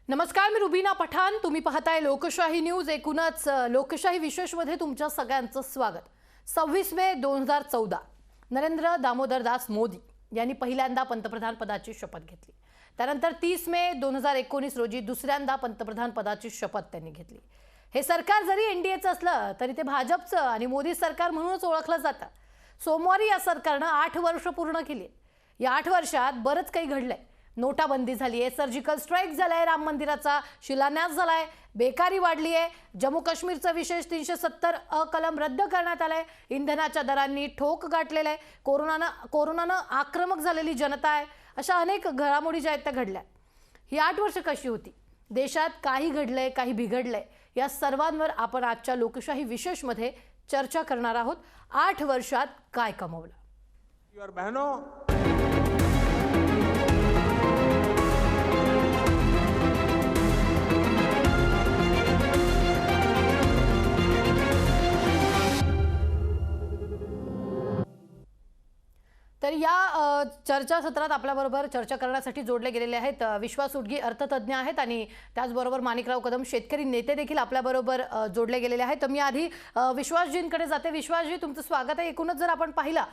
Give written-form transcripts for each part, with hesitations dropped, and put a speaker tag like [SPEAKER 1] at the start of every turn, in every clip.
[SPEAKER 1] नमस्कार, मी रुबीना पठाण. तुम्ही पाहताय लोकशाही न्यूज. एकूणच लोकशाही विशेषमध्ये तुमच्या सगळ्यांचं स्वागत. 26 मे 2014 नरेंद्र दामोदर दास मोदी यांनी पहिल्यांदा पंतप्रधान पदाची शपथ घेतली. त्यानंतर 30 मे 2019 रोजी दुसऱ्यांदा पंतप्रधान पदाची शपथ त्यांनी घेतली. हे सरकार जरी एनडीएचं असलं तरी ते भाजपचं आणि मोदी सरकार म्हणूनच ओळखलं जातं. सोमवारी या सरकारनं 8 वर्ष पूर्ण केली. या 8 वर्षात बरंच काही घडलंय. नोटाबंदी झाली आहे, सर्जिकल स्ट्राईक झालाय, राम मंदिराचा शिलान्यास झालाय, बेकारी वाढली आहे, जम्मू काश्मीरचं विशेष 370 अ कलम रद्द करण्यात आलंय, इंधनाच्या दरांनी ठोक गाठलेला आहे, कोरोनानं आक्रमक झालेली जनता आहे. अशा अनेक घडामोडी ज्या आहेत त्या घडल्या. ही 8 वर्ष कशी होती, देशात काही घडलंय, काही बिघडलंय, या सर्वांवर आपण आजच्या लोकशाही विशेषमध्ये चर्चा करणार आहोत. 8 वर्षात काय कमवलं.
[SPEAKER 2] बहनों,
[SPEAKER 1] तर या चर्चासत्रात आपल्याबरोबर चर्चा करण्यासाठी जोडले गेलेले आहेत विश्वास उटगी अर्थतज्ञ आहेत आणि त्याचबरोबर माणिकराव कदम शेतकरी नेते देखील आपल्याबरोबर जोडले गेलेले आहेत. तर मी आधी विश्वासजींकडे जाते. विश्वासजी, तुमचं स्वागत आहे. एकूणच जर आपण पाहिलं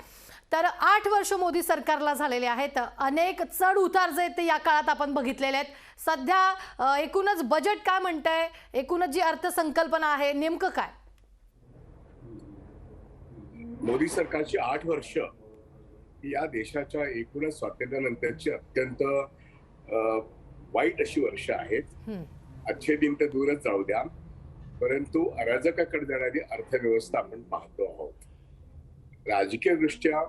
[SPEAKER 1] तर 8 वर्ष मोदी सरकारला झालेले आहेत. अनेक चढ उतार जे ते या काळात आपण बघितलेले आहेत. सध्या एकूणच बजेट काय म्हणतंय, एकूणच जी अर्थसंकल्पना आहे, नेमकं काय?
[SPEAKER 3] मोदी सरकारची 8 वर्ष या देशाच्या एकूणच स्वातंत्र्यानंतरची अत्यंत वाईट अशी वर्ष आहेत. अच्छे दिन तर दूरच जाऊ द्या, परंतु अराजकाकडे जाणारी अर्थव्यवस्था आपण पाहतो आहोत. राजकीय दृष्ट्या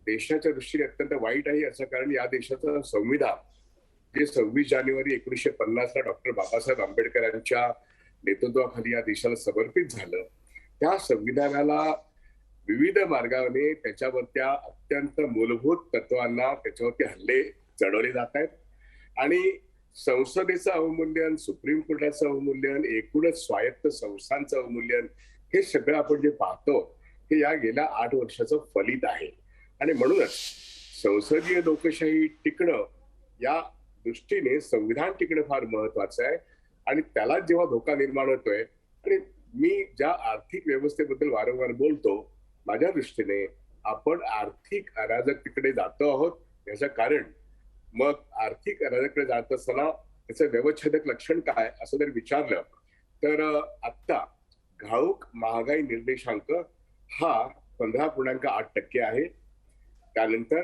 [SPEAKER 3] देशाच्या दृष्टीने अत्यंत वाईट आहे. याचं कारण या देशाचं संविधान जे 26 जानेवारी 1950 ला डॉक्टर बाबासाहेब आंबेडकर यांच्या नेतृत्वाखाली या देशाला समर्पित झालं. त्या संविधानाला विविध मार्गाने त्याच्यावरच्या अत्यंत मूलभूत तत्वांना त्याच्यावरती हल्ले चढवले जात आहेत आणि संसदेचं अवमूल्यन, सुप्रीम कोर्टाचं अवमूल्यन, एकूणच स्वायत्त संस्थांचं अवमूल्यन, हे सगळं आपण जे पाहतो हे या गेल्या 8 वर्षाचं फलित आहे. आणि म्हणूनच संसदीय लोकशाही टिकणं या दृष्टीने संविधान टिकणं फार महत्वाचं आहे. आणि त्याला जेव्हा धोका निर्माण होतोय, आणि मी ज्या आर्थिक व्यवस्थेबद्दल वारंवार बोलतो, माझ्या दृष्टीने आपण आर्थिक अराजकतेकडे जातो आहोत. याचं कारण मग आर्थिक अराजकतेकडे जात असताना त्याचं व्यवच्छेदक लक्षण काय असं जर विचारलं तर आत्ता घाऊक महागाई निर्देशांक हा 15.8% आहे. त्यानंतर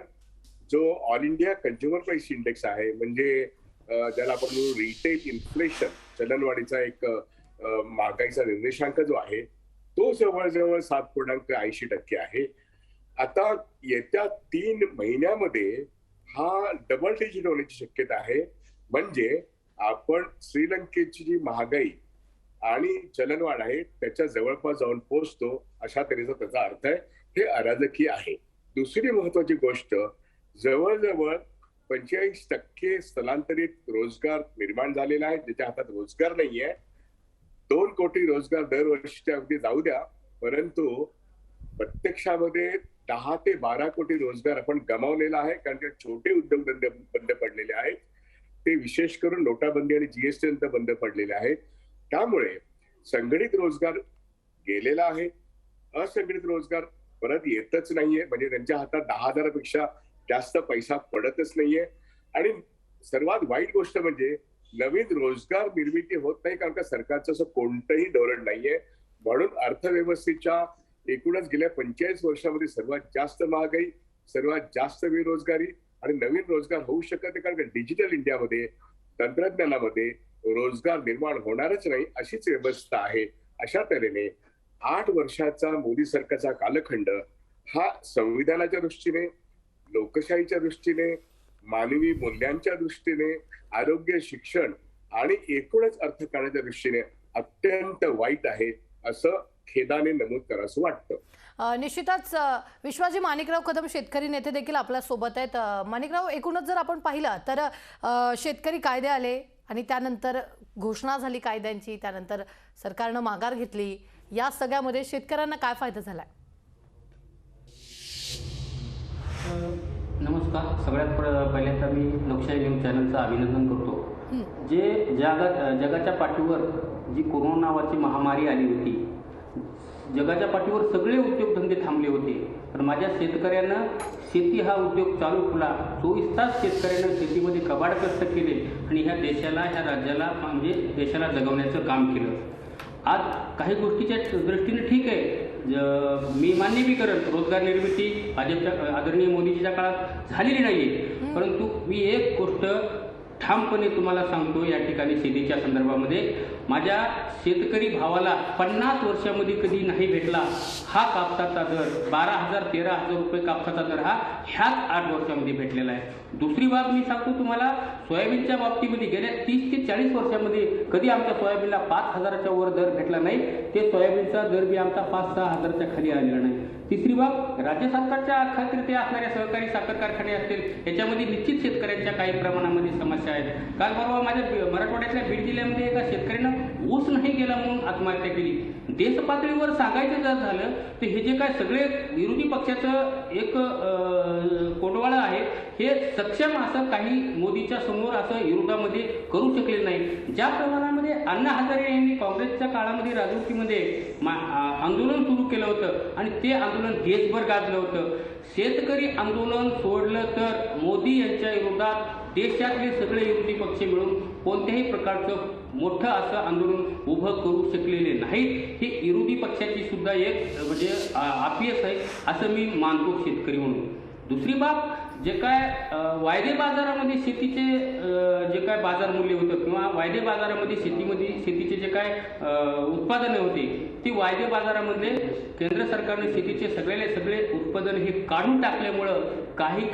[SPEAKER 3] जो all India consumer price index आहे, म्हणजे ज्याला आपण रिटेल इन्फ्लेशन, चलनवाढीचा एक महागाईचा निर्देशांक जो आहे, तो जवळजवळ 7.80% आहे. आता येत्या 3 महिन्यामध्ये हा डबल डिजिट होण्याची शक्यता आहे. म्हणजे आपण श्रीलंकेची जी महागाई आणि चलनवाढ आहे त्याच्या जवळपास जाऊन पोहोचतो, अशा तऱ्हेचा त्याचा अर्थ आहे. हे अराजकीय आहे. दुसरी महत्वाची गोष्ट, जवळजवळ 45% स्थलांतरित रोजगार निर्माण झालेला आहे, ज्याच्या हातात रोजगार नाहीये. 2 कोटी रोजगार दरवर्षीच्या अगदी जाऊ द्या, परंतु प्रत्यक्षामध्ये 10 ते 12 कोटी रोजगार आपण गमावलेला आहे. कारण ते छोटे उद्योगधंदे बंद पडलेले आहेत. ते विशेष करून नोटाबंदी आणि जीएसटी नंतर बंद पडलेले आहेत. त्यामुळे संघटित रोजगार गेलेला आहे. असंघटित रोजगार परत येतच नाहीये. म्हणजे त्यांच्या हातात 10,000 पेक्षा जास्त पैसा पडतच नाहीये. आणि सर्वात वाईट गोष्ट म्हणजे नवीन रोजगार निर्मिती होत नाही, कारण का सरकारचं असं कोणतंही धोरण नाहीये. म्हणून अर्थव्यवस्थेच्या एकूणच गेल्या 45 वर्षामध्ये सर्वात जास्त महागाई, सर्वात जास्त बेरोजगारी आणि नवीन रोजगार होऊ शकत नाही. कारण का डिजिटल इंडियामध्ये, तंत्रज्ञानामध्ये रोजगार निर्माण होणारच नाही, अशीच व्यवस्था आहे. अशा तऱ्हेने 8 वर्षाचा मोदी सरकारचा कालखंड हा संविधानाच्या दृष्टीने, लोकशाहीच्या दृष्टीने, मानवी मूल्यांच्या दृष्टीने, आरोग्य, शिक्षण आणि एकूणच अर्थकारणाच्या दृष्टीने अत्यंत वाईट आहे, असं खेदाने नमूद करावंसं वाटतं.
[SPEAKER 1] निश्चितच विश्वासजी, माणिकराव कदम शेतकरी नेते देखील आपल्या सोबत आहेत. माणिकराव, एकूणच जर आपण पाहिलं तर शेतकरी कायदे आले आणि त्यानंतर घोषणा झाली कायद्यांची, त्यानंतर सरकारनं माघार घेतली. या सगळ्यामध्ये शेतकऱ्यांना काय फायदा झालाय?
[SPEAKER 4] नमस्कार.
[SPEAKER 2] नमस्कार. सगळ्यात पहिल्यांदा मी लोकशाही न्यूज चॅनलचं अभिनंदन करतो. जे जगाच्या पाठीवर जी कोरोना नावाची महामारी आली होती, जगाच्या पाठीवर सगळे उद्योगधंदे थांबले होते, पण माझ्या शेतकऱ्यानं शेती हा उद्योग चालू ठेवला. 24 तास शेतकऱ्यानं शेतीमध्ये कबाड कष्ट केले आणि ह्या देशाला, ह्या राज्याला म्हणजे देशाला जगवण्याचं काम केलं. आज काही गोष्टीच्या दृष्टीने ठीक आहे, मी मान्य बी करेन, रोजगार निर्मिती भाजपच्या आदरणीय मोदीजीच्या काळात झालेली नाही आहे. परंतु मी एक गोष्ट ठामपणे तुम्हाला सांगतो या ठिकाणी शेतीच्या संदर्भामध्ये, माझ्या शेतकरी भावाला 50 वर्षामध्ये कधी नाही भेटला हा कापसाचा दर. 12,000-13,000 रुपये कापसाचा दर हा ह्याच 8 वर्षामध्ये भेटलेला आहे. दुसरी बाब मी सांगतो तुम्हाला, सोयाबीनच्या बाबतीमध्ये गेल्या 30 ते 40 वर्षामध्ये कधी आमच्या सोयाबीनला 5,000च्या वर दर भेटला नाही. ते सोयाबीनचा दर बी आमचा 5-6 हजारच्या खाली आलेला नाही. तिसरी बाब, राज्य सरकारच्या खात्रीते असणाऱ्या सहकारी साखर कारखाने असतील, याच्यामध्ये निश्चित शेतकऱ्यांच्या काही प्रमाणामध्ये समस्या आहेत. काल परवा माझ्या मराठवाड्यातल्या बीड जिल्ह्यामध्ये एका शेतकऱ्यानं ऊस नाही गेला म्हणून आत्महत्या केली. देश पातळीवर सांगायचं जर झालं तर हे जे काय सगळे विरोधी पक्षाचं एक कोंडवाळं आहे, हे सक्षम असं काही मोदीच्या समोर असं विरोधामध्ये करू शकले नाही. ज्या प्रमाणामध्ये अण्णा हजारे यांनी काँग्रेसच्या काळामध्ये राजूकीमध्ये आंदोलन सुरू केलं होतं आणि ते आंदोलन देशभर गाजलं होतं. शेतकरी आंदोलन सोडलं तर मोदी यांच्या विरोधात देशातले सगळे विरोधी पक्ष मिळून कोणत्याही प्रकारचं मोठं असं आंदोलन उभं करू शकलेले नाहीत. ही विरोधी पक्षाची सुद्धा एक म्हणजे अपयश आहे असं मी मानतो शेतकरी म्हणून. दुसरी बाब, जे काय वायदे बाजारामध्ये शेतीचे जे काय बाजार मूल्य होतं किंवा वायदे बाजारामध्ये शेतीचे जे काय उत्पादने होते, ती वायदे बाजारामध्ये केंद्र सरकारने शेतीचे सगळे उत्पादन हे काढून टाकल्यामुळं काही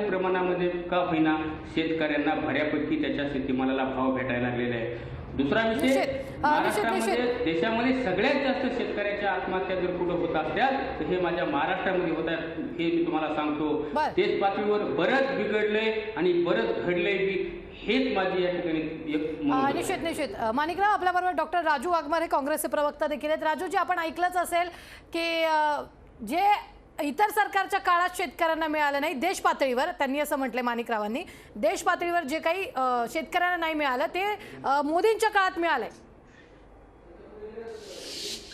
[SPEAKER 2] प्रमाणामध्ये का होईना शेतकऱ्यांना बऱ्यापैकी त्याच्या शेतीमालाला भाव भेटायला लागलेला आहे. दुसरा विषय, महाराष्ट्रामध्ये देशामध्ये सगळ्यात जास्त शेतकऱ्याच्या आत्महत्या जर कुठं होत असत्याल तर हे माझ्या महाराष्ट्रामध्ये होत आहेत, हे मी तुम्हाला सांगतो. देश पातळीवर बरंच बिघडलंय आणि बरंच घडलंय बी, हेच माझी या ठिकाणी
[SPEAKER 1] निश्चित. माणिकराव, आपल्याबरोबर डॉक्टर राजू वाघमारे काँग्रेसचे प्रवक्ता देखील आहेत. राजूजी, आपण ऐकलंच असेल की जे इतर सरकारच्या काळात शेतकऱ्यांना मिळालं नाही, देश पातळीवर त्यांनी असं म्हटलंय, माणिकरावांनी, देश पातळीवर जे काही शेतकऱ्यांना नाही मिळालं ते मोदींच्या काळात मिळालंय.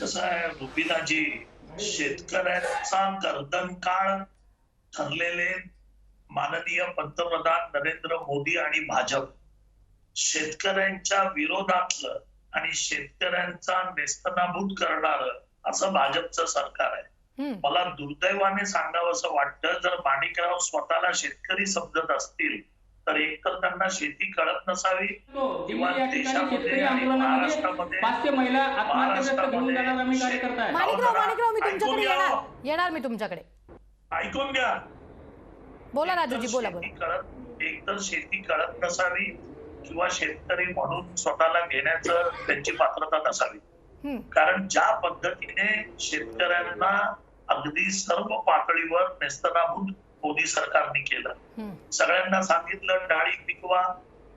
[SPEAKER 4] कसं आहे रुबीनाजी, शेतकऱ्यांचा गर्दन काळ ठरलेले माननीय पंतप्रधान नरेंद्र मोदी आणि भाजप शेतकऱ्यांच्या विरोधातलं आणि शेतकऱ्यांचा नेस्तनाबूत करणारं असं भाजपचं सरकार आहे. मला दुर्दैवाने सांगावं असं वाटतं, जर माणिकराव स्वतःला शेतकरी समजत असतील तर एक तर त्यांना शेती कळत नसावी किंवा देशामध्ये आणि महाराष्ट्रामध्ये
[SPEAKER 1] माणिकराव, मी तुमच्याकडे येणार मी तुमच्याकडे.
[SPEAKER 4] ऐकून घ्या,
[SPEAKER 1] बोला राजूजी, बोला.
[SPEAKER 4] एक तर शेती कळत नसावी किंवा शेतकरी म्हणून स्वतःला घेण्याचं त्यांची पात्रता नसावी. कारण ज्या पद्धतीने शेतकऱ्यांना अगदी सर्व पातळीवर नेस्तनाबूत मोदी सरकारने केलं, सगळ्यांना सांगितलं डाळी पिकवा,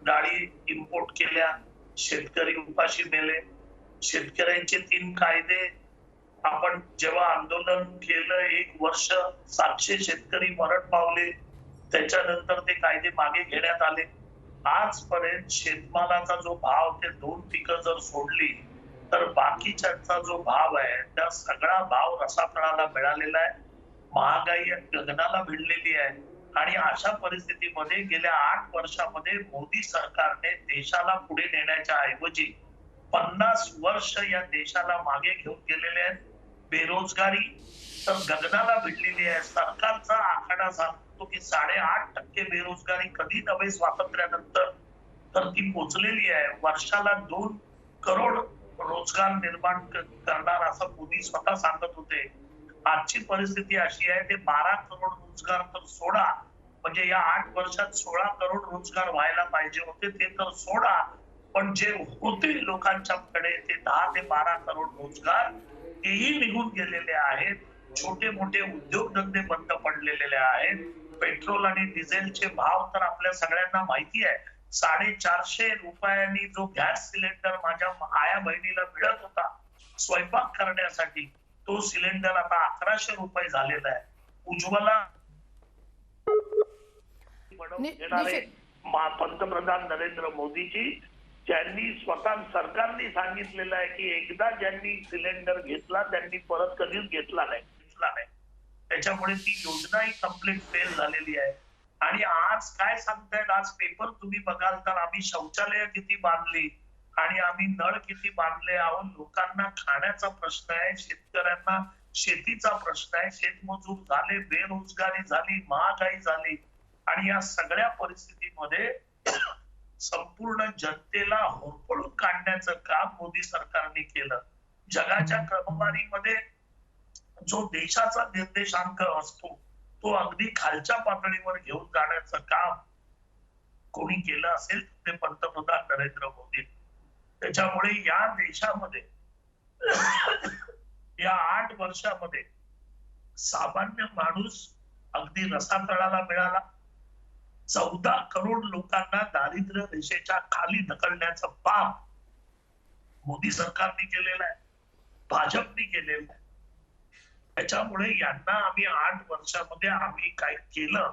[SPEAKER 4] डाळी इम्पोर्ट केल्या, शेतकरी उपाशी मेले. शेतकऱ्यांचे 3 कायदे आपण जेव्हा आंदोलन केलं, 1 वर्ष 700 शेतकरी मरण पावले, त्याच्यानंतर ते कायदे मागे घेण्यात आले. आजपर्यंत शेतमालाचा जो भाव, ते 2 पिकं जर सोडली तर बाकीच्यांचा जो भाव आहे त्या सगळा भाव रसातळाला मिळालेला आहे. महागाई गगनाला भिडलेली आहे. आणि अशा परिस्थितीमध्ये गेल्या 8 वर्षामध्ये मोदी सरकारने देशाला पुढे नेण्याच्या ऐवजी 50 वर्ष या देशाला मागे घेऊन गेलेले आहेत. बेरोजगारी तर गगनाला भिडलेली आहे. सरकारचा आखाडा सांगतो की 8.5% बेरोजगारी कधी नव्हे स्वातंत्र्यानंतर तर ती पोचलेली आहे. वर्षाला 2 करोड रोजगार निर्माण करणार असं मोदी स्वतः सांगत होते. आजची परिस्थिती अशी आहे, ते 12 करोड रोजगार तर सोडा, म्हणजे या 8 वर्षात 16 करोड रोजगार व्हायला पाहिजे होते ते तर सोडा, पण जे होते लोकांच्याकडे ते 10 ते 12 करोड रोजगार तेही निघून गेलेले आहेत. छोटे मोठे उद्योगधंदे बंद पडलेले आहेत. पेट्रोल आणि डिझेलचे भाव तर आपल्या सगळ्यांना माहिती आहे. 450 रुपयांनी जो गॅस सिलेंडर माझ्या आया बहिणीला मिळत होता स्वयंपाक करण्यासाठी, तो सिलेंडर आता 1100 रुपये झालेला आहे. उज्ज्वला बनवून
[SPEAKER 1] नि-
[SPEAKER 4] घेणारे
[SPEAKER 1] निश्चित.
[SPEAKER 4] पंतप्रधान नरेंद्र मोदीजी, ज्यांनी स्वतः सरकारने सांगितलेलं आहे की एकदा ज्यांनी सिलेंडर घेतला त्यांनी परत कधीच घेतला नाही. त्याच्यामुळे ती योजनाही कम्प्लीट फेल झालेली आहे. आणि आज काय सांगतायत, आज पेपर तुम्ही बघाल तर आम्ही शौचालय किती बांधली आणि आम्ही नळ किती बांधले आहोत. लोकांना खाण्याचा प्रश्न आहे, शेतकऱ्यांना शेतीचा प्रश्न आहे, शेतमजूर झाले, बेरोजगारी झाली, महागाई झाली आणि या सगळ्या परिस्थितीमध्ये संपूर्ण जनतेला होरपळून काढण्याचं काम मोदी सरकारने केलं. जगाच्या क्रमवारीमध्ये जो देशाचा निर्देशांक असतो तो अगदी खालच्या पातळीवर घेऊन जाण्याचं काम कोणी केलं असेल ते पंतप्रधान नरेंद्र मोदी. त्याच्यामुळे या देशामध्ये या 8 वर्षामध्ये सामान्य माणूस अगदी रसातळाला मिळाला. 14 करोड लोकांना दारिद्र्य रेषेच्या खाली ढकलण्याचं पाप मोदी सरकारने केलेलं आहे, भाजपने केलेलं आहे. त्याच्यामुळे यांना आम्ही 8 वर्षामध्ये आम्ही काय केलं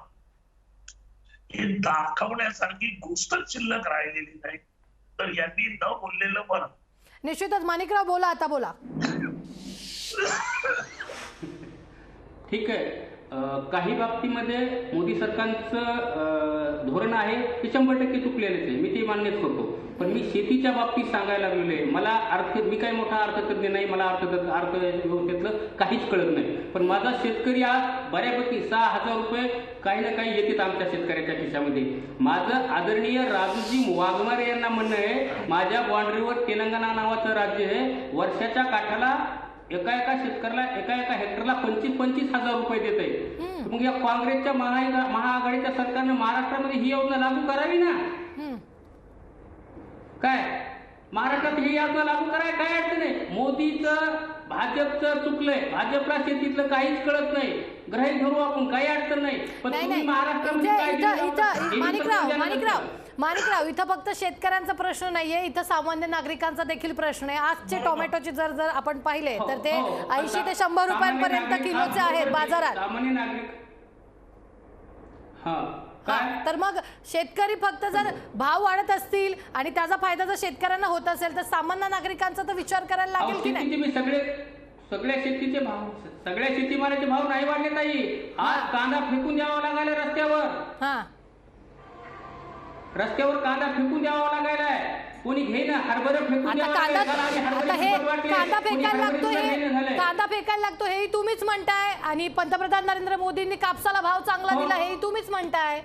[SPEAKER 4] हे दाखवण्यासारखी गोष्ट शिल्लक राहिलेली नाही. तर यांनी न बोललेलं बरं.
[SPEAKER 1] निश्चितच. माणिकराव बोला, आता बोला.
[SPEAKER 2] ठीक आहे. काही बाबतीमध्ये मोदी सरकारचं धोरण आहे ते 100% चुकलेलेच आहे, मी ते मान्यच करतो. पण मी शेतीच्या बाबतीत सांगायला लागलेलो आहे. मला मी काही मोठा अर्थतज्ञ नाही, मला अर्थव्यवस्थेतलं काहीच कळत नाही. पण माझा शेतकरी आज बऱ्यापैकी 6,000 रुपये काही ना काही येतात आमच्या शेतकऱ्याच्या खिशामध्ये. माझं आदरणीय राजूजी वाघमारे यांना म्हणणं आहे, माझ्या बाँड्रीवर तेलंगणा नावाचं राज्य आहे, वर्षाच्या काठाला एका शेतकऱ्याला एका हेक्टरला 25,000 रुपये देत आहे. मग या काँग्रेसच्या महाआघाडीच्या सरकारने महाराष्ट्रामध्ये ही योजना लागू करावी ना. काय महाराष्ट्रात ही योजना लागू करायला काय अडचण आहे? मोदीचं भाजपचं चुकलंय, भाजपला शेतीतलं काहीच कळत नाही, ग्रहित धरू आपण, काही अडचण नाही. पण तुम्ही महाराष्ट्रामध्ये
[SPEAKER 1] माणिकराव, इथं फक्त शेतकऱ्यांचा प्रश्न नाहीये, इथं सामान्य नागरिकांचा देखील प्रश्न आहे. आजचे टोमॅटोचे जर आपण पाहिले तर ते 80 ते 100 रुपयांपर्यंत किलोचे आहेत बाजारात.
[SPEAKER 2] सामान्य नागरिक
[SPEAKER 1] तर मग शेतकरी फक्त जर भाव वाढत असतील आणि त्याचा फायदा जर शेतकऱ्यांना होत असेल तर सामान्य नागरिकांचा तर विचार करायला लागेल की नाही?
[SPEAKER 2] सगळ्या शेतीचे भाव, सगळ्या शेतीमालाचे भाव नाही वाढले ताई. आज कांदा फेकून द्यावा लागायला रस्त्यावर कांदा फेकून द्यावा लागायलाय. कोणी घेईना, हरभरा फेकून द्यावा
[SPEAKER 1] कांदा फेकायला लागतो हेही तुम्हीच म्हणताय आणि पंतप्रधान नरेंद्र मोदींनी कापसाला भाव चांगला दिला हेही तुम्हीच म्हणताय.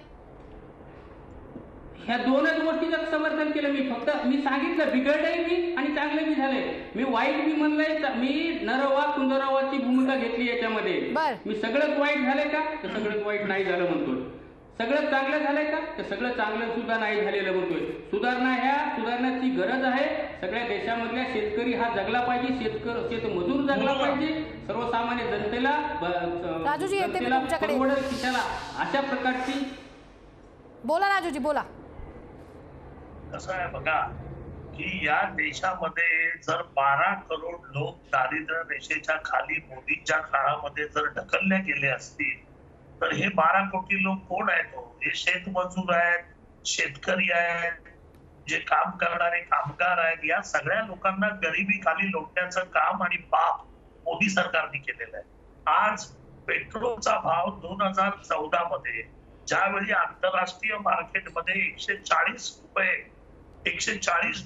[SPEAKER 2] ह्या दोनच गोष्टीचं समर्थन केलं मी. फक्त मी सांगितलं बिघडलंय मी आणि चांगलं बी झालंय. मी वाईट बी म्हणलंय, मी नरवा सुंदरवाची भूमिका घेतली याच्यामध्ये. मी सगळंच वाईट झालंय का तर सगळंच वाईट नाही झालं म्हणतोय. सगळं चांगलं झालंय का तर सगळं चांगलं सुद्धा नाही झालेलं म्हणतोय. सुधारण्याची गरज आहे. सगळ्या देशामधल्या शेतकरी हा जगला पाहिजे, शेतमजूर जगला पाहिजे, सर्वसामान्य जनतेला खिशाला अशा प्रकारची.
[SPEAKER 1] बोला राजूजी, बोला.
[SPEAKER 4] कसं आहे बघा की या देशामध्ये जर 12 करोड लोक दारिद्र्य रेषेच्या खाली मोदींच्या काळामध्ये जर ढकलले गेले असतील तर हे 12 कोटी लोक कोण आहेत? हे शेतमजूर आहेत, शेतकरी आहेत, जे काम करणारे कामगार आहेत. या सगळ्या लोकांना गरिबी खाली लोटण्याचं काम आणि पाप मोदी सरकारने केलेलं आहे. आज पेट्रोलचा भाव 2014 मध्ये ज्यावेळी आंतरराष्ट्रीय मार्केटमध्ये $140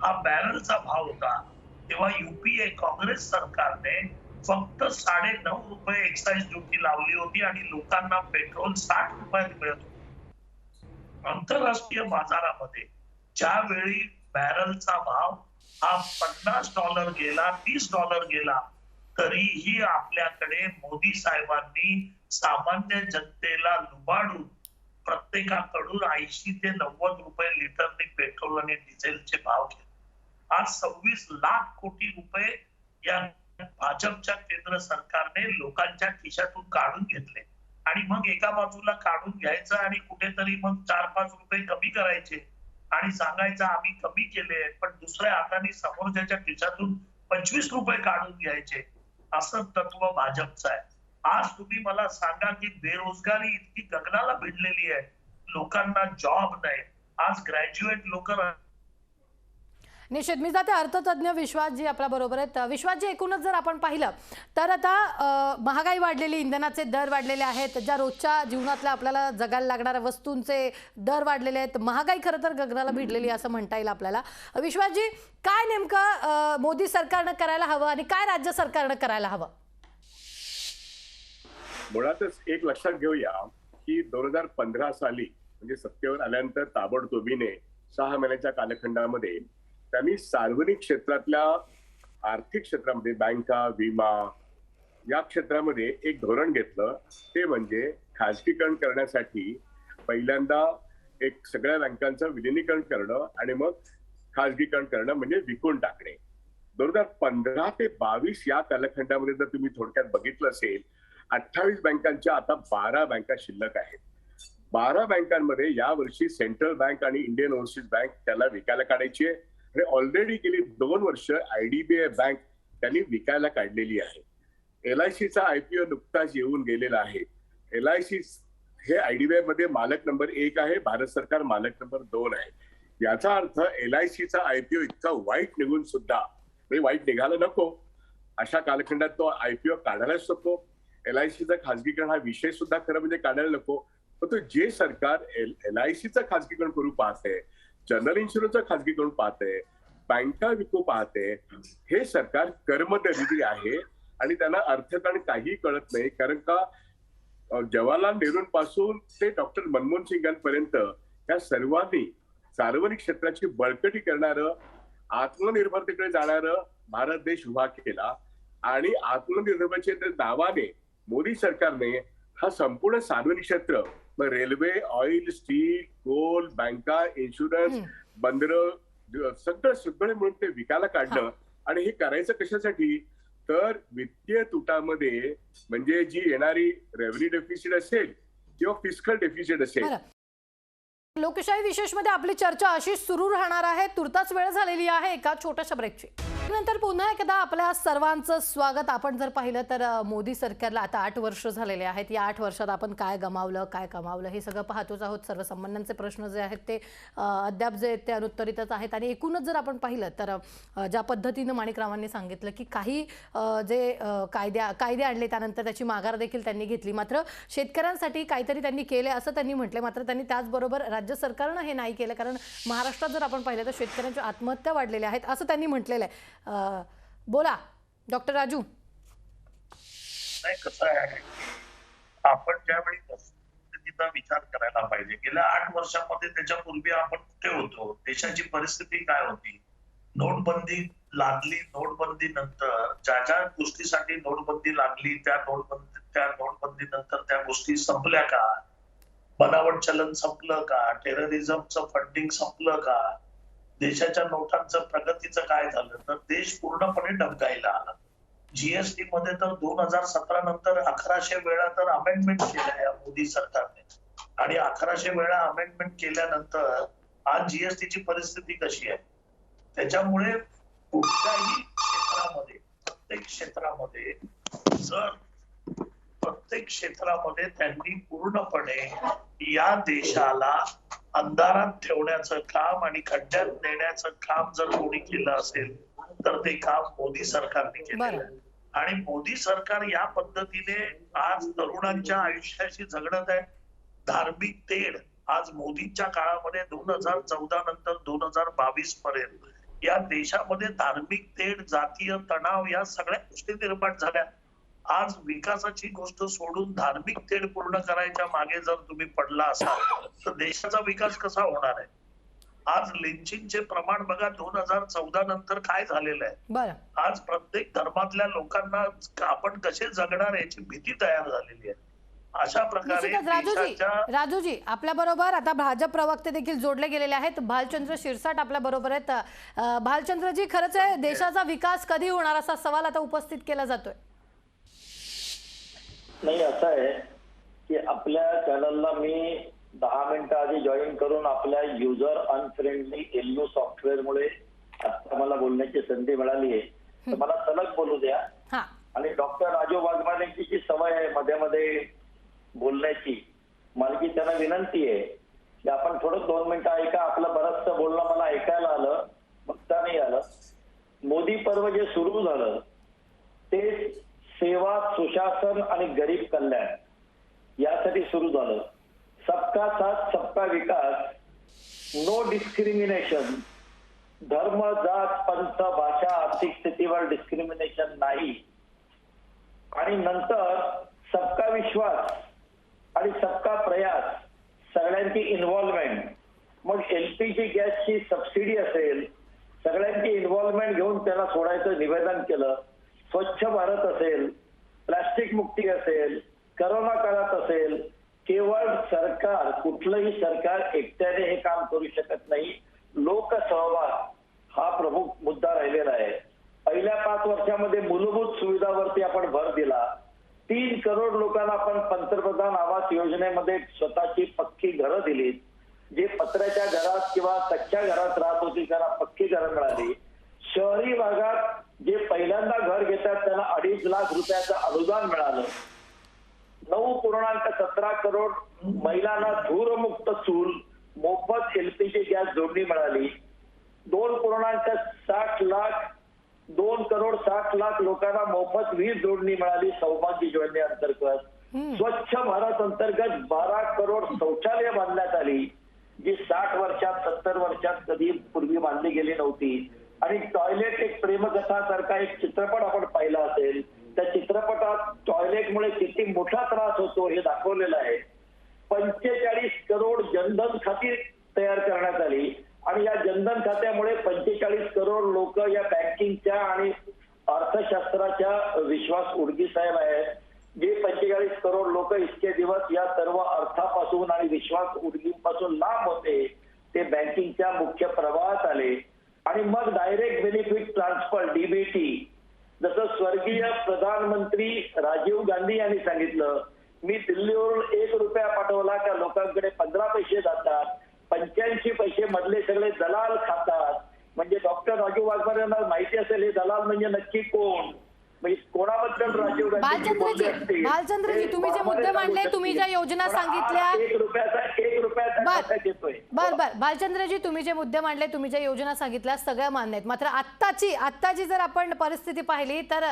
[SPEAKER 4] हा बॅरलचा भाव होता, तेव्हा युपीए काँग्रेस सरकारने फक्त 9.5 रुपये एक्साइज ड्युटी लावली होती आणि लोकांना पेट्रोल 60 रुपयात मिळत होतं. आंतरराष्ट्रीय बाजारामध्ये ज्यावेळी बॅरलचा भाव हा $50 गेला, $30 गेला, तरीही आपल्याकडे मोदी साहेबांनी सामान्य जनतेला लुबाडून प्रत्येकाकडून 80 ते 90 रुपये लिटरने पेट्रोल आणि डिझेलचे भाव घेतले. आज 26 लाख कोटी रुपये या भाजपच्या केंद्र सरकारने लोकांच्या खिशातून काढून घेतले आणि मग एका बाजूला काढून घ्यायचं आणि कुठेतरी मग 4-5 रुपये कमी करायचे आणि सांगायचं आम्ही कमी केले, पण दुसऱ्या हाताने समोरच्याच्या खिशातून 25 रुपये काढून घ्यायचे. असं तत्व भाजपचं आहे. आज तुम्ही मला सांगा की बेरोजगारी इतकी गगनाला भिडलेली आहे, लोकांना जॉब नाही. आज ग्रॅज्युएट लोक
[SPEAKER 1] निश्चित मी जाते अर्थतज्ञ विश्वासजी आपल्या बरोबर आहेत. विश्वासजी, एकूणच जर आपण पाहिलं तर आता महागाई वाढलेली, इंधनाचे दर वाढलेले आहेत, ज्या रोजच्या जीवनातल्या आपल्याला जगायला लागणाऱ्या वस्तूंचे दर वाढलेले आहेत, महागाई खरं तर गगनाला भिडलेली असं म्हणता येईल आपल्याला. विश्वासजी, काय नेमकं मोदी सरकारनं करायला हवं आणि काय राज्य सरकारनं करायला हवं?
[SPEAKER 3] मुळातच एक लक्षात घेऊया की 2015 साली म्हणजे सत्तेवर आल्यानंतर ताबडतोबीने 6 महिन्याच्या कालखंडामध्ये त्यांनी सार्वजनिक क्षेत्रातल्या आर्थिक क्षेत्रामध्ये बँका, विमा या क्षेत्रामध्ये एक धोरण घेतलं. ते म्हणजे खाजगीकरण करण्यासाठी पहिल्यांदा एक सगळ्या बँकांचं विलिनीकरण करणं आणि मग खाजगीकरण करणं म्हणजे विकून टाकणे. 2015 ते 22 या कालखंडामध्ये जर तुम्ही थोडक्यात बघितलं असेल, 28 बँकांच्या आता 12 बँका शिल्लक आहेत. 12 बँकांमध्ये यावर्षी सेंट्रल बँक आणि इंडियन ओव्हरसीज बँक त्याला विकायला काढायची आहे आणि ऑलरेडी गेली 2 वर्ष IDBI बँक त्यांनी विकायला काढलेली आहे. LICचा IPO नुकताच येऊन गेलेला आहे. LIC हे IDBI मध्ये मालक नंबर 1 आहे, भारत सरकार मालक नंबर 2 आहे. याचा अर्थ LICचा IPO इतका वाईट निघून सुद्धा वाईट निघाला नको, अशा कालखंडात तो IPO काढायलाच नको. LICचं खाजगीकरण हा विषय सुद्धा खरं म्हणजे काढायला नको. पण जे सरकार LICचं खाजगीकरण करू पाहते, जनरल इन्शुरन्सचं खाजगीकरण पाहते, बँका विकू पाहते, हे सरकार कर्मदरिद्री आहे आणि त्यांना अर्थकारण काही कळत नाही. कारण का जवाहरलाल नेहरूंपासून ते डॉक्टर मनमोहन सिंगांपर्यंत या सर्वांनी सार्वजनिक क्षेत्राची बळकटी करणारं, आत्मनिर्भरतेकडे जाणारं भारत देश उभा केला आणि आत्मनिर्भरतेच्या नावाने मोदी सरकारने हा संपूर्ण सार्वजनिक क्षेत्र, रेल्वे, ऑइल, स्टील, कोल, बँका, इन्शुरन्स, बंदरं सगळे मिळून ते विकायला काढलं. आणि हे करायचं कशासाठी? तर वित्तीय तुटामध्ये म्हणजे जी येणारी रेव्हेन्यू डेफिसिट असेल किंवा फिस्कल डेफिसिट असेल.
[SPEAKER 1] लोकशाही विशेषमध्ये आपली चर्चा अशीच सुरू राहणार आहे. तुर्तास वेळ झालेली आहे एका छोट्याशा ब्रेकची. नंतर पुन्हा एकदा आपल्या सर्वांचं स्वागत. आपण जर पाहिलं तर मोदी सरकारला आता 8 वर्ष झालेले आहेत. या 8 वर्षात आपण काय गमावलं, काय कमावलं हे सगळं पाहतोच आहोत. सर्वसामान्यांचे प्रश्न जे आहेत ते अद्याप जे आहेत ते अनुत्तरितच आहेत. आणि एकूणच जर आपण पाहिलं तर ज्या पद्धतीनं माणिकरावांनी सांगितलं की काही जे कायदे आणले त्यानंतर त्याची माघार देखील त्यांनी घेतली, मात्र शेतकऱ्यांसाठी काहीतरी त्यांनी केले असं त्यांनी म्हटले. मात्र त्यांनी त्याचबरोबर राज्य सरकारनं हे नाही केलं, कारण महाराष्ट्रात जर आपण पाहिलं तर शेतकऱ्यांच्या आत्महत्या वाढलेल्या आहेत असं त्यांनी म्हटलेलं आहे. बोला डॉक्टर राजू.
[SPEAKER 4] नाही, कसं आहे, आपण ज्यावेळी परिस्थितीचा विचार करायला पाहिजे. गेल्या 8 वर्षांमध्ये त्याच्यापूर्वी आपण कुठे होतो, देशाची परिस्थिती काय होती, नोटबंदी लागली, नोटबंदी नंतर ज्या गोष्टीसाठी नोटबंदी लागली त्या नोटबंदी नंतर त्या गोष्टी संपल्या का? बनावट चलन संपलं का? टेररिझमचं फंडिंग संपलं का? देशाच्या नोटांचं प्रगतीचं काय झालं? तर देश पूर्णपणे डबकायला आला. जीएसटी मध्ये तर 2017 नंतर 1100 वेळा तर अमेंडमेंट केल्या या मोदी सरकारने. आणि 1100 वेळा अमेंडमेंट केल्यानंतर आज जीएसटीची परिस्थिती कशी आहे? त्याच्यामुळे कुठल्याही क्षेत्रामध्ये, प्रत्येक क्षेत्रामध्ये त्यांनी पूर्णपणे या देशाला अंधारात ठेवण्याचं काम आणि खड्ड्यात नेण्याचं काम जर कोणी केलं असेल तर ते काम मोदी सरकारने केलेलं आहे. आणि मोदी सरकार या पद्धतीने आज तरुणांच्या आयुष्याशी झगडत आहे. धार्मिक तेढ आज मोदींच्या काळामध्ये 2014 नंतर 2022 पर्यंत या देशामध्ये धार्मिक तेढ, जातीय तणाव या सगळ्या गोष्टी निर्माण झाल्या. आज विकासाची गोष्ट सोडून धार्मिक तेढ पूर्ण करायच्या मागे जर तुम्ही पडला असाल तर देशाचा विकास कसा होणार आहे? आज लिंचिंगचे प्रमाण बघा 2014 नंतर काय झालेलं आहे. आज प्रत्येक धर्मातल्या लोकांना आपण कसे जगणार याची भीती तयार झालेली आहे. अशा प्रकारे
[SPEAKER 1] राजूजी आपल्या बरोबर आता भाजप प्रवक्ते देखील जोडले गेलेले आहेत. भालचंद्र शिरसाट आपल्या बरोबर आहेत. भालचंद्रजी, खरंच आहे देशाचा विकास कधी होणार असा सवाल आता उपस्थित केला जातोय.
[SPEAKER 5] नाही, असं आहे की आपल्या चॅनलला मी 10 मिनिटं आधी जॉईन करून आपल्या युजर अनफ्रेंडली LU सॉफ्टवेअरमुळे आता मला बोलण्याची संधी मिळाली आहे, तर मला सलग बोलू द्या. आणि डॉक्टर राजू वाघमारेंची जी सवय आहे मध्ये मध्ये बोलण्याची, माझी त्यांना विनंती आहे की आपण थोडं 2 मिनिटं ऐका. आपलं बरंचसं बोलणं मला ऐकायला आलं, बघता नाही आलं. मोदी पर्व जे सुरू झालं ते सेवा, सुशासन आणि गरीब कल्याण यासाठी सुरू झालं. सबका साथ सबका विकास, नो डिस्क्रिमिनेशन, धर्म, जात, पंथ, भाषा, आर्थिक स्थितीवर डिस्क्रिमिनेशन नाही. आणि नंतर सबका विश्वास आणि सबका प्रयास, सगळ्यांची इन्व्हॉल्वमेंट. मग एलपीजी गॅसची सबसिडी असेल, सगळ्यांची इन्व्हॉल्वमेंट घेऊन त्याला सोडायचं निवेदन केलं. स्वच्छ भारत असेल, प्लास्टिक मुक्ती असेल, करोना काळात असेल, केवळ सरकार, कुठलंही सरकार एकट्याने हे काम करू शकत नाही. लोकसहभाग हा प्रमुख मुद्दा राहिलेला आहे. पहिल्या 5 वर्षामध्ये मूलभूत सुविधावरती आपण भर दिला. 3 करोड लोकांना आपण पंतप्रधान आवास योजनेमध्ये स्वतःची पक्की घरं दिली. जे पत्र्याच्या घरात किंवा कच्च्या घरात राहत होती त्यांना पक्की घरं मिळाली. शहरी भागात जे पहिल्यांदा घर घेतात त्यांना 2.5 लाख रुपयाचं अनुदान मिळालं. 9.17 करोड महिलांना धूरमुक्त चूल, मोफत एलपीजी गॅस जोडणी मिळाली. 2 करोड 60 लाख लोकांना मोफत वीज जोडणी मिळाली सौभाग्य योजनेअंतर्गत. स्वच्छ भारत अंतर्गत 12 करोड शौचालय बांधण्यात आली, जी 60 वर्षात 70 वर्षात कधी पूर्वी बांधली गेली नव्हती. आणि टॉयलेट एक प्रेमकथा सारखा एक चित्रपट आपण पाहिला असेल. त्या चित्रपटात टॉयलेटमुळे किती मोठा त्रास होतो हे दाखवलेलं आहे. 45 करोड जनधन खाती तयार करण्यात आली आणि या जनधन खात्यामुळे 45 करोड लोक या बँकिंगच्या आणि अर्थशास्त्राच्या विश्वास उडगी साहेब आहेत. जे 45 करोड लोक इतके दिवस या सर्व अर्थापासून आणि विश्वास उडगीपासून लांब होते, ते बँकिंगच्या मुख्य प्रवाहात आले. आणि मग डायरेक्ट बेनिफिट ट्रान्सफर, डीबीटी, जसं स्वर्गीय प्रधानमंत्री राजीव गांधी यांनी सांगितलं, मी दिल्लीवरून 1 रुपया पाठवला का लोकांकडे 15 पैसे जातात, 85 पैसे मधले सगळे दलाल खातात. म्हणजे डॉक्टर राजू वाघमारे यांना माहिती असेल हे दलाल म्हणजे नक्की कोण, म्हणजे कोणाबद्दल राजीव गांधी
[SPEAKER 1] भालचंद्रजी, तुम्ही जे मुद्दे मांडले, तुम्ही ज्या योजना सांगितल्या,
[SPEAKER 5] 1 रुपयाचा
[SPEAKER 1] बर भालचंद्रजी, तुम्ही जे मुद्दे मांडले, तुम्ही ज्या योजना सांगितल्या सगळ्या मान्य आहेत. मात्र आत्ताची जर आपण परिस्थिती पाहिली तर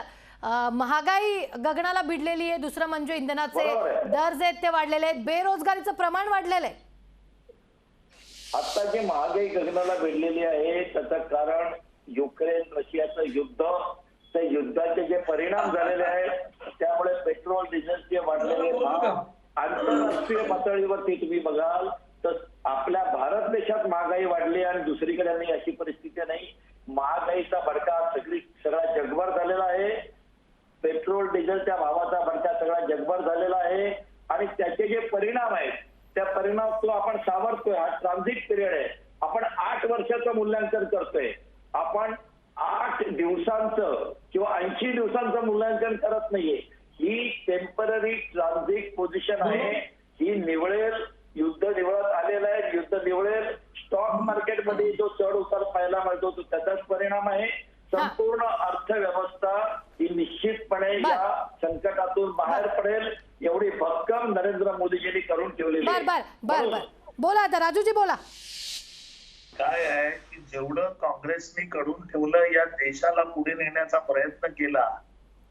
[SPEAKER 1] महागाई गगनाला भिडलेली आहे. दुसरं म्हणजे इंधनाचे दर जे आहेत ते वाढलेले आहेत, बेरोजगारीचं प्रमाण वाढलेलं आहे.
[SPEAKER 5] आता जी महागाई गगनाला भिडलेली आहे त्याचं कारण युक्रेन रशियाचं युद्ध, त्या युद्धाचे जे परिणाम झालेले आहेत त्यामुळे पेट्रोल डिझेलचे वाढलेले भाव, आंतरराष्ट्रीय पातळीवरती तुम्ही बघाल तर आपल्या भारत देशात महागाई वाढली आणि दुसरीकडे नाही अशी परिस्थिती नाही. महागाईचा भडका सगळा जगभर झालेला आहे. पेट्रोल डिझेलच्या भावाचा भडका सगळा जगभर झालेला आहे आणि त्याचे जे परिणाम आहेत त्या परिणाम तो आपण सावरतोय. हा ट्रान्झिट पिरियड आहे. आपण 8 वर्षाचं मूल्यांकन करतोय. आपण 8 दिवसांचं किंवा 80 दिवसांचं मूल्यांकन करत नाहीये. ही टेम्पररी ट्रान्झिट पोझिशन आहे. ही निवळेल, युद्ध निवळत आलेलं आहे. युद्ध निवळेल. स्टॉक मार्केटमध्ये जो चढ उतार पाहायला मिळतो तो त्याचाच परिणाम आहे. संपूर्ण अर्थव्यवस्था ही निश्चितपणे या संकटातून बाहेर पडेल एवढी भक्कम नरेंद्र मोदीजींनी करून ठेवलेली आहे.
[SPEAKER 1] बोला आता राजूजी, बोला.
[SPEAKER 4] काय आहे की जेवढं काँग्रेसने कडून ठेवलं, या देशाला पुढे नेण्याचा प्रयत्न केला,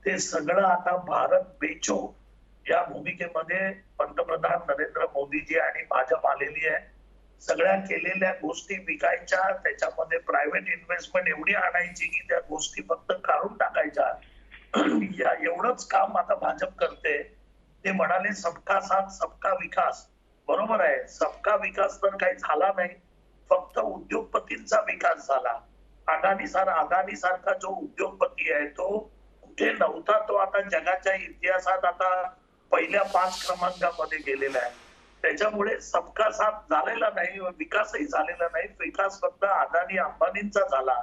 [SPEAKER 4] ते सगळं आता भारत बेचो या भूमिकेमध्ये पंतप्रधान नरेंद्र मोदीजी आणि भाजप आलेली आहे. सगळ्या केलेल्या गोष्टी विकायच्या, त्याच्यामध्ये प्रायव्हेट इन्व्हेस्टमेंट एवढी आणायची की त्या गोष्टी फक्त काढून टाकायच्या. या एवढंच काम आता भाजप करते. ते म्हणाले सबका साथ सबका विकास. बरोबर आहे, सबका विकास तर काही झाला नाही, फक्त उद्योगपतींचा विकास झाला. अदानी सारखा जो उद्योगपती आहे तो कुठे नव्हता, तो आता जगाच्या इतिहासात आता पहिल्या 5 क्रमांकामध्ये गेलेला आहे. त्याच्यामुळे सबका साथ झालेला नाही, विकासही झालेला नाही. विकास फक्त अदानी अंबानींचा झाला,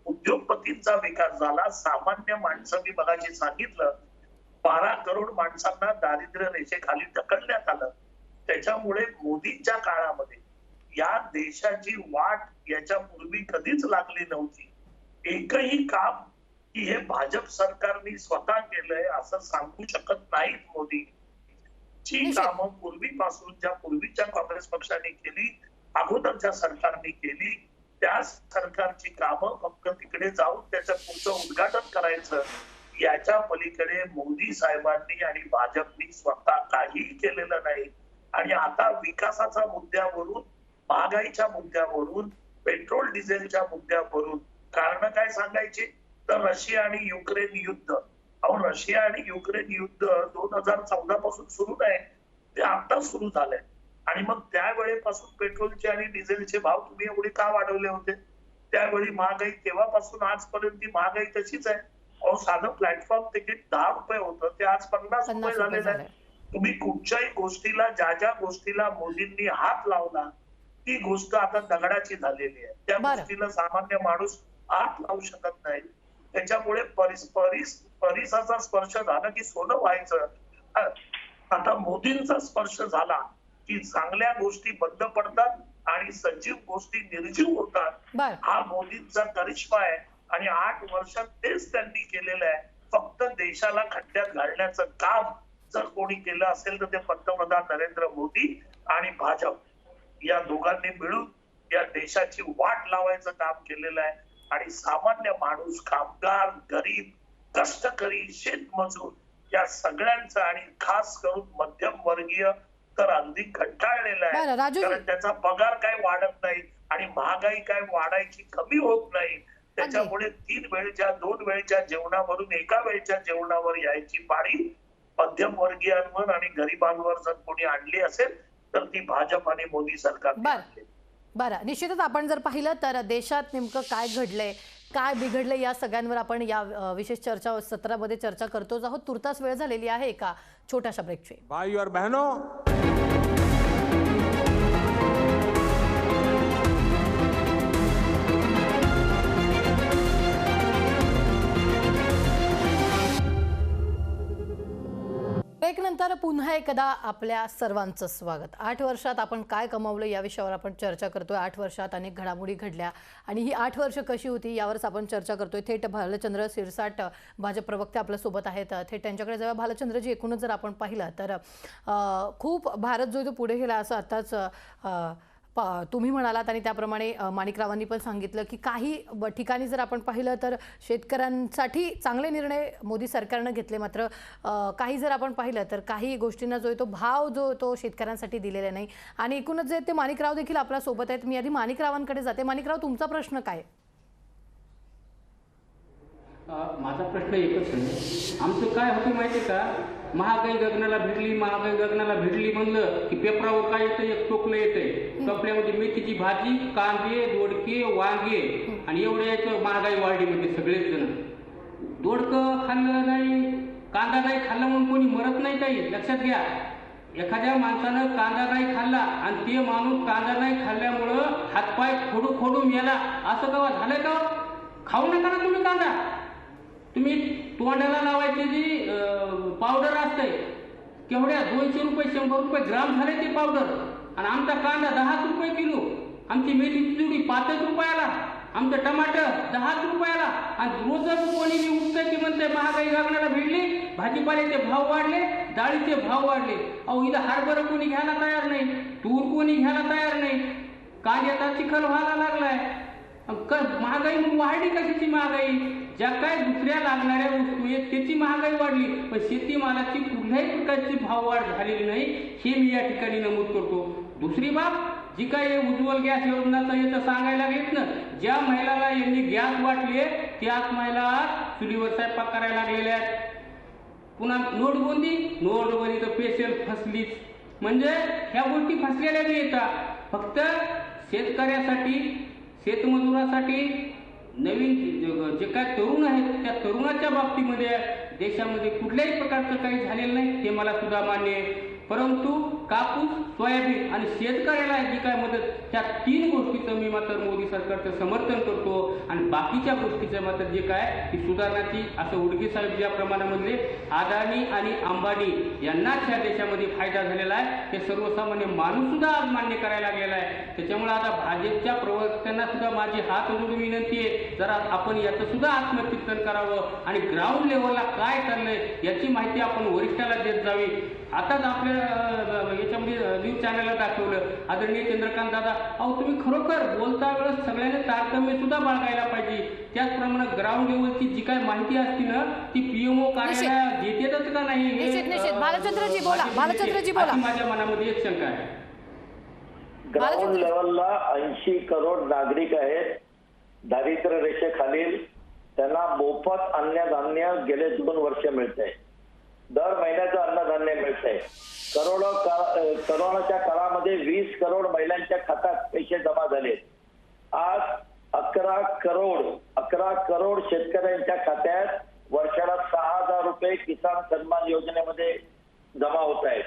[SPEAKER 4] उद्योगपतींचा विकास झाला. सामान्य माणसं, मी मगाशी सांगितलं, 12 करोड माणसांना दारिद्र्य रेषेखाली ढकलण्यात आलं. त्याच्यामुळे मोदींच्या काळामध्ये या देशाची वाट याच्या पूर्वी कधीच लागली नव्हती. एकही काम की हे भाजप सरकारने स्वतः केलंय असं सांगू शकत नाहीत मोदी. जी
[SPEAKER 1] निश्चित.
[SPEAKER 4] कामं पूर्वीपासून ज्या पूर्वीच्या काँग्रेस पक्षाने केली, अगोदरच्या सरकारने केली, त्या सरकारची कामं फक्त तिकडे जाऊन त्याचं पुढचं उद्घाटन करायचं, याच्या पलीकडे मोदी साहेबांनी आणि भाजपनी स्वतः काहीही केलेलं नाही. आणि आता विकासाच्या मुद्द्यावरून, महागाईच्या मुद्द्यावरून, पेट्रोल डिझेलच्या मुद्द्यावरून कारण काय सांगायची, तर रशिया आणि युक्रेन युद्ध. अहो, रशिया आणि युक्रेन युद्ध 2014 पासून सुरू नाही, ते आता सुरू झालंय. आणि मग त्यावेळेपासून पेट्रोलचे आणि डिझेलचे भाव तुम्ही एवढे का वाढवले होते? त्यावेळी महागाई, तेव्हापासून आजपर्यंत ती महागाई तशीच आहे. अहो, साधं प्लॅटफॉर्म तिकीट 10 रुपये होतं, ते आज 50 रुपये झालेलं आहे. तुम्ही कुठच्याही गोष्टीला, ज्या गोष्टीला मोदींनी हात लावला, ती गोष्ट आता दगडाची झालेली आहे. त्या
[SPEAKER 1] बरं.
[SPEAKER 4] गोष्टीला सामान्य माणूस हात लावू शकत नाही. त्याच्यामुळे परिसाचा स्पर्श झाला की सोनं व्हायचं. आता मोदींचा स्पर्श झाला की चांगल्या गोष्टी बंद पडतात आणि सजीव गोष्टी निर्जीव होतात.
[SPEAKER 1] बर
[SPEAKER 4] हा मोदींचा करिश्मा आहे आणि 8 वर्षात तेच त्यांनी केलेलं आहे. फक्त देशाला खड्ड्यात घालण्याचं काम जर कोणी केलं असेल तर ते पंतप्रधान नरेंद्र मोदी आणि भाजप या दोघांनी मिळून या देशाची वाट लावायचं काम केलेलं आहे. आणि सामान्य माणूस, कामगार, गरीब, कष्टकरी, शेतमजूर या सगळ्यांचं आणि खास करून मध्यम वर्गीय तर अगदी कंटाळलेला
[SPEAKER 1] बरं,
[SPEAKER 4] आहे.
[SPEAKER 1] राजू-
[SPEAKER 4] कारण त्याचा पगार काय वाढत नाही आणि महागाई काय वाढायची कमी होत नाही. त्याच्यामुळे 3 वेळच्या 2 वेळच्या जेवणावरून 1 वेळच्या जेवणावर यायची पाळी मध्यमवर्गीयांवर आणि गरिबांवर जर कोणी आणली असेल तर ती भाजप आणि मोदी सरकार.
[SPEAKER 1] बरं, निश्चितच आपण जर पाहिलं तर देशात नेमकं काय घडलंय, काय बिघडलंय, या सगळ्यांवर आपण या विशेष चर्चा सत्रामध्ये चर्चा करतोच आहोत. तुर्तास वेळ झालेली आहे एका छोट्याशा ब्रेकची.
[SPEAKER 6] भाई और बहनों,
[SPEAKER 1] ब्रेक नंतर पुन्हा एकदा आपल्या सर्वांचं स्वागत. 8 वर्षात आपण काय कमावलं या विषयावर आपण चर्चा करतोय. 8 वर्षात अनेक घडामोडी घडल्या आणि ही 8 वर्ष कशी होती यावरच आपण चर्चा करतोय. थेट भालचंद्र सिरसाट भाजप प्रवक्ते आपल्या सोबत आहेत. थेट त्यांच्याकडे जेव्हा भालचंद्रजी, एकूणच जर आपण पाहिलं तर खूप भारत जो तो पुढे गेला असं आताच तुम्ही म्हणालात आणि त्याप्रमाणे माणिकरावांनी पण सांगितलं की काही ठिकाणी जर आपण पाहिलं तर शेतकऱ्यांसाठी चांगले निर्णय मोदी सरकारनं घेतले, मात्र काही जर आपण पाहिलं तर काही गोष्टींना जो तो भाव जो तो शेतकऱ्यांसाठी दिलेला नाही. आणि एकूणच जे ते माणिकराव देखील आपल्या सोबत आहेत. मी आधी माणिकरावांकडे जाते. माणिकराव, तुमचा प्रश्न काय?
[SPEAKER 2] माझा प्रश्न एकच आहे. आमचं काय होतं माहिती आहे का, महागाई गगनाला भिडली, महागाई गगनाला भिडली म्हणलं की पेपरावर काय येतं, एक टोपलं येतंय. टोपल्यामध्ये मेथीची भाजी, कांदे, दोडके, वांगे आणि एवढं यायचं महागाई वाढली म्हणजे सगळेच जण. दोडकं खाल्लं नाही, कांदा नाही खाल्ला म्हणून कोणी मरत नाही. काही लक्षात घ्या, एखाद्या माणसानं कांदा नाही खाल्ला आणि ते माणूस कांदा नाही खाल्ल्यामुळं हातपाय खोडू खोडू मेला, असं केव्हा झालंय का? खाऊ नका ना तुम्ही कांदा. तुम्ही तोंडाला लावायची जी पावडर असते, केवढ्या 200 रुपये 100 रुपये ग्राम झाले ते पावडर. आणि आमचा कांदा 10 रुपये किलो, आमची मेथीची जुडी 5 रुपयाला, आमचं टमाटर 10 रुपयाला. आणि रोजच कोणी बी उठतं की म्हणते महागाई गगनाला भिडली, भाजीपाल्याचे भाव वाढले, डाळीचे भाव वाढले. अहो, इथं हरभरा कोणी घ्यायला तयार नाही, तूर कोणी घ्यायला तयार नाही, कांद्याचा चिखल व्हायला लागलाय. महागाई वाढली कशाची महागाई? ज्या काय दुसऱ्या लागणाऱ्या वस्तू आहेत त्याची महागाई वाढली, पण शेतीमालाची कुठल्याही प्रकारची भाववाढ झालेली नाही, हे मी या ठिकाणी नमूद करतो. दुसरी बाब, जी काय उज्ज्वल गॅस योजनाचं याचं सांगायला घेत ना, ज्या महिलाला यांनी गॅस वाटले त्याच महिला चुलीवर स्वयंपाक करायला लागलेल्या आहेत. पुन्हा नोटबंदी तर स्पेशल फसलीच. म्हणजे ह्या गोष्टी फसलेल्या बी येतात. फक्त शेतकऱ्यासाठी, शेतमजुरासाठी, नवीन जे काय तरुण आहेत त्या तरुणाच्या बाबतीमध्ये देशामध्ये कुठल्याही प्रकारचं काही झालेलं नाही, हे मला सुद्धा मान्य आहे. परंतु कापूस, सोयाबीन आणि शेतकऱ्याला जी काय मदत, ह्या 3 गोष्टीचं मी मात्र मोदी सरकारचं समर्थन करतो. आणि बाकीच्या गोष्टीचं मात्र जे काय ती सुधारणाची, असं उडगे साहेब ज्याप्रमाणे म्हणले, अदानी आणि अंबानी यांनाच या देशामध्ये फायदा झालेला आहे, हे सर्वसामान्य माणूस सुद्धा आज मान्य करायला लागलेला आहे. त्याच्यामुळे आता भाजपच्या प्रवक्त्यांना सुद्धा माझी हात जोडून विनंती आहे, जरा आपण याचं सुद्धा आत्मचिंतन करावं आणि ग्राउंड लेवलला काय चाललंय याची माहिती आपण वरिष्ठाला देत जावी. आताच आपल्या याच्यामध्ये न्यूज चॅनलला दाखवलं आदरणीय चंद्रकांत दादा, अहो तुम्ही खरोखर बोलता वेळेस सगळ्यांनी तारतम्य सुद्धा बाळगायला पाहिजे. त्याचप्रमाणे ग्राउंड लेवलची जी काय माहिती असते ना, ती पीएमओ कार्यालयात घेतेच का नाही,
[SPEAKER 1] निश्चित. भालचंद्रजी बोला, भालचंद्रजी बोला.
[SPEAKER 2] माझ्या मनामध्ये एक शंका आहे.
[SPEAKER 5] ग्राउंड लेवलला 80 करोड नागरिक आहेत दारिद्र्य रेषेखालील. त्यांना मोफत अन्नधान्य गेले 2 वर्ष मिळतंय. दर महिन्याचं अन्नधान्य मिळतंय. करोनाच्या काळामध्ये 20 करोड महिलांच्या खात्यात पैसे जमा झाले. आज 11 करोड शेतकऱ्यांच्या खात्यात वर्षाला 6,000 रुपये किसान सन्मान योजनेमध्ये जमा होत आहेत.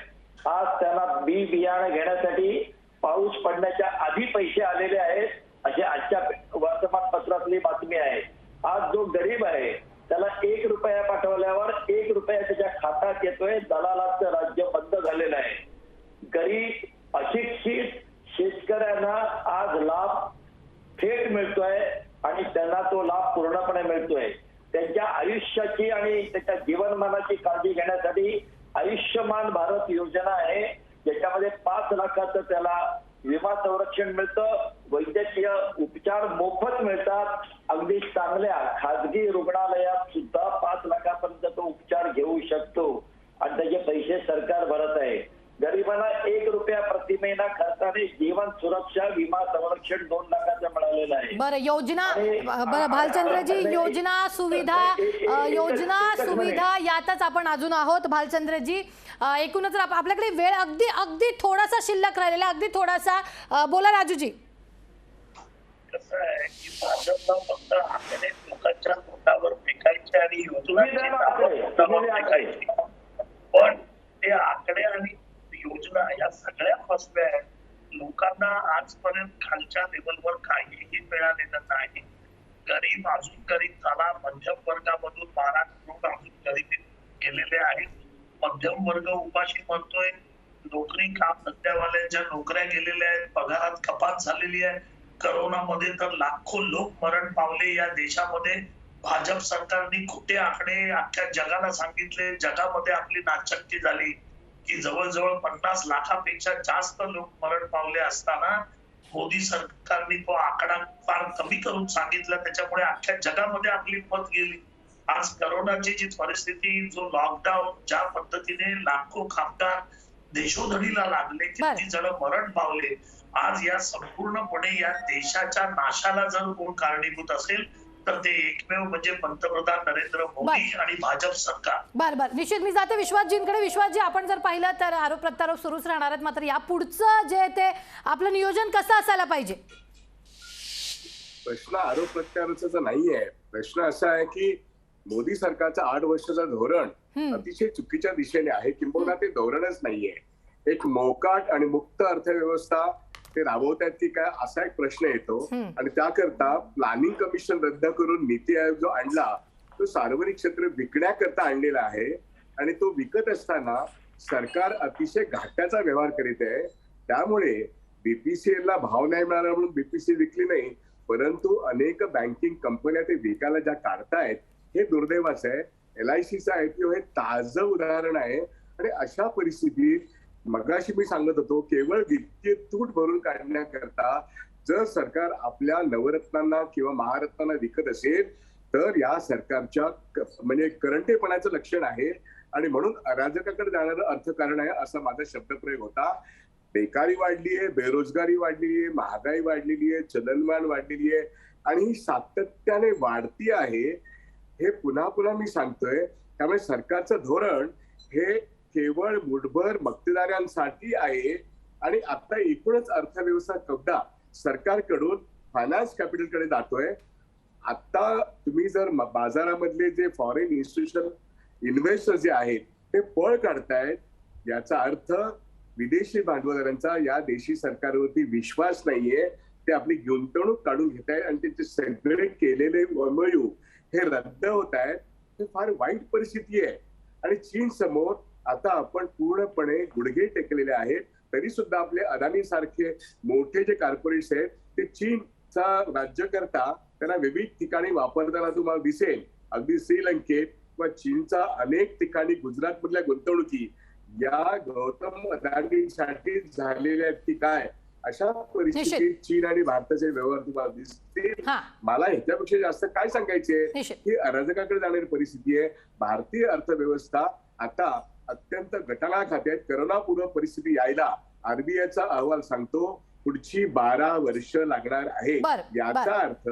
[SPEAKER 5] आज त्यांना बियाणे घेण्यासाठी पाऊस पडण्याच्या आधी पैसे आलेले आहेत, अशी आजच्या वर्तमानपत्रातली बातमी आहे. आज जो गरीब आहे त्याला 1 रुपया पाठवल्यावर 1 रुपया त्याच्या खात्यात येतोय. दलालाचं राज्य बंद झालेलं आहे. गरीब अशिक्षित शेतकऱ्यांना आज लाभ थेट मिळतोय आणि त्यांना तो लाभ पूर्णपणे मिळतोय. त्यांच्या आयुष्याची आणि त्याच्या जीवनमानाची काळजी घेण्यासाठी आयुष्यमान भारत योजना आहे, ज्याच्यामध्ये 5 लाखाचं त्याला विमा संरक्षण मिळतं. वैद्यकीय उपचार मोफत मिळतात. अगदी चांगल्या खाजगी रुग्णालयात सुद्धा 5 लाखापर्यंत तो उपचार घेऊ शकतो आणि त्याचे पैसे सरकार भरत आहे. गरिबांना 1 रुपया प्रति महिना खर्चाने जीवन सुरक्षा विमा संरक्षण 2 लाखाचं मिळालेलं आहे.
[SPEAKER 1] बरं, योजना, बरं भालचंद्रजी, योजना सुविधा यातच आपण अजून आहोत. भालचंद्रजी, एकूणच आपल्याकडे वेळ अगदी थोडासा शिल्लक राहिलेला, अगदी थोडासा बोला राजूजी.
[SPEAKER 4] कसं आहे की भाजपला फक्त आकडे लोकांच्या तोंडावर फेकायचे आणि योजना फेकायची, पण ते आकडे आणि योजना या सगळ्या फसव्या आहेत. लोकांना आजपर्यंत खालच्या लेवलवर काहीही मिळालेलं नाही. गरीब अजून गरीब झाला. मध्यम वर्गामधून 12 करोड अजून गरिबीत गेलेले आहेत. मध्यम वर्ग उपाशी म्हणतोय. नोकरी काम धंद्यावाल्यांच्या नोकऱ्या गेलेल्या आहेत. पगारात कपात झालेली आहे. करोनामध्ये तर लाखो लोक मरण पावले. या देशामध्ये भाजप सरकारने खोटे आकडे अख्ख्या जगाला सांगितले. जगामध्ये आपली नाचक्की झाली की जवळजवळ 50 लाखापेक्षा जास्त लोक मरण पावले असताना मोदी सरकारने तो आकडा फार कमी करून सांगितला. त्याच्यामुळे अख्ख्या जगामध्ये आपली मत गेली. आज करोनाची जी परिस्थिती, जो लॉकडाऊन, ज्या पद्धतीने लाखो कामगार देशोधडीला लागले, किती जण मरण पावले, आज या संपूर्णपणे या देशाच्या नाशाला जर कोण कारणीभूत असेल तर ते एकमेव म्हणजे पंतप्रधान नरेंद्र मोदी आणि भाजप सरकार.
[SPEAKER 1] बरं, निश्चित. मी जाते विश्वासजींकडे. विश्वासजी, आपण जर पाहिलं तर आरोप प्रत्यारोप सुरूच राहणार आहेत, मात्र या पुढचं जे ते आपलं नियोजन कसं असायला पाहिजे?
[SPEAKER 3] प्रश्न आरोप प्रत्यारोपाचा नाहीये. प्रश्न असा आहे की मोदी सरकारचं 8 वर्षाचं धोरण अतिशय चुकीच्या दिशेने आहे. किंबहुना ते धोरणच नाहीये. एक मोकाट आणि मुक्त अर्थव्यवस्था ते राबवतात की काय, असा एक प्रश्न येतो. आणि त्याकरता प्लॅनिंग कमिशन रद्द करून नीती आयोग जो आणला तो सार्वजनिक क्षेत्र विकण्याकरता आणलेला आहे. आणि तो विकत असताना सरकार अतिशय घाट्याचा व्यवहार करीत आहे. त्यामुळे बीपीसीएल ला भाव नाही मिळाला म्हणून बीपीसीएल विकली नाही, परंतु अनेक बँकिंग कंपन्या ते विकायला ज्या काढतायत हे दुर्दैवाचं आहे. LICचा IPO हे ताजं उदाहरण आहे. आणि अशा परिस्थितीत मगाशी मी सांगत होतो, केवळ वित्तीय तूट भरून काढण्याकरता जर सरकार आपल्या नवरत्नांना किंवा महारत्नांना विकत असेल तर या सरकारच्या म्हणजे करंटेपणाचं लक्षण आहे. आणि म्हणून अराजकाकडे जाणारं अर्थकारण आहे असा माझा शब्दप्रयोग होता. बेकारी वाढली आहे, बेरोजगारी वाढलेली आहे, महागाई वाढलेली आहे, चलनवाढ वाढलेली आहे आणि ही सातत्याने वाढती आहे. हे पुन्हा पुन्हा मी सांगतोय. त्यामुळे सरकारचं धोरण हे केवळ मुठभर मक्तेदारांसाठी आहे. आणि आता एकूणच अर्थव्यवस्था कवडा सरकारकडून फायनान्स कॅपिटलकडे जातोय. आता तुम्ही जर बाजारामधले जे फॉरेन इन्स्टिट्यूशनल इन्व्हेस्टर जे आहेत ते पळ काढतायत, याचा अर्थ विदेशी भांडवलदारांचा या देशी सरकारवरती विश्वास नाहीये. ते आपली गुंतवणूक काढून घेत आहेत आणि त्यांचे सगळे केलेले MOU हे रद्द होत आहेत. हे फार वाईट परिस्थिती आहे. आणि चीन समोर आता आपण पूर्णपणे गुडघे टेकलेले आहेत. तरी सुद्धा आपले अदानी सारखे मोठे जे कॉर्पोरेट्स आहेत ते चीनचा राज्यकर्ता त्यांना विविध ठिकाणी वापरताना तुम्हाला दिसेल. अगदी श्रीलंकेत किंवा चीनचा अनेक ठिकाणी गुजरात मधल्या गुंतवणुकी या गौतम अदानीसाठी झालेल्या आहेत की काय, अशा परिस्थितीत चीन आणि भारताचे व्यवहार तुम्हाला दिसतील. मला ह्याच्यापेक्षा जास्त काय सांगायचे की अराजकाकडे जाणारी परिस्थिती आहे. भारतीय अर्थव्यवस्था आता अत्यंत गटाळाखात आहे. करोनापूर्व परिस्थिती यायला RBIचा अहवाल सांगतो पुढची 12 वर्ष लागणार आहे. याचा अर्थ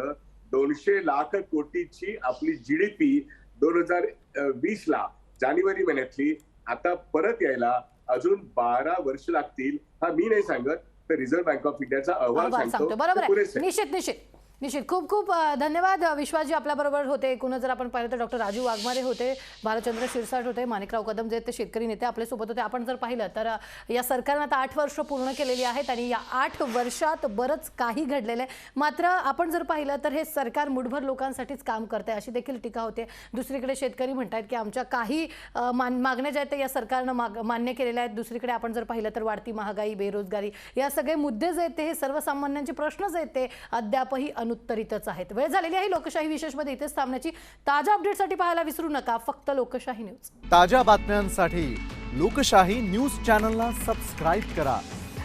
[SPEAKER 3] 200 लाख कोटीची आपली GDP 2020 ला जानेवारी महिन्यातली आता परत यायला अजून 12 वर्ष लागतील. हा मी नाही सांगत, तर रिझर्व्ह बँक ऑफ इंडियाचा अहवाल सांगतो.
[SPEAKER 1] बरोबर आहे. निश्चित खूप खूप धन्यवाद. विश्वासजी आपल्या बरोबर होते. एकूणच जर आपण पाहिलं तर डॉक्टर राजू वाघमारे होते, भालचंद्र शिरसाट होते, माणिकराव कदम जे ते शेतकरी नेते आपल्यासोबत होते. आपण जर पाहिलं तर या सरकारनं आता 8 वर्ष पूर्ण केलेली आहेत आणि या 8 वर्षात बरंच काही घडलेलं आहे. मात्र आपण जर पाहिलं तर हे सरकार मुठभर लोकांसाठीच काम करते अशी देखील टीका होते. दुसरीकडे शेतकरी म्हणतात की आमच्या काही मागण्या ज्या आहेत या सरकारनं मान्य केलेल्या आहेत. दुसरीकडे आपण जर पाहिलं तर वाढती महागाई, बेरोजगारी या सगळे मुद्दे जे आहेत ते हे सर्वसामान्यांचे प्रश्नच आहेत ते अद्यापही अनुत्तरितच आहेत. वेळ झालेली आहे लोकशाही विशेषमध्ये इथेच थांबण्याची. ताज्या अपडेटसाठी पाहायला विसरू नका फक्त लोकशाही न्यूज.
[SPEAKER 6] ताज्या बातम्यांसाठी लोकशाही न्यूज चॅनलला सबस्क्राईब करा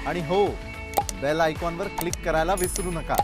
[SPEAKER 6] आणि हो, बेल आयकॉनवर क्लिक करायला विसरू नका.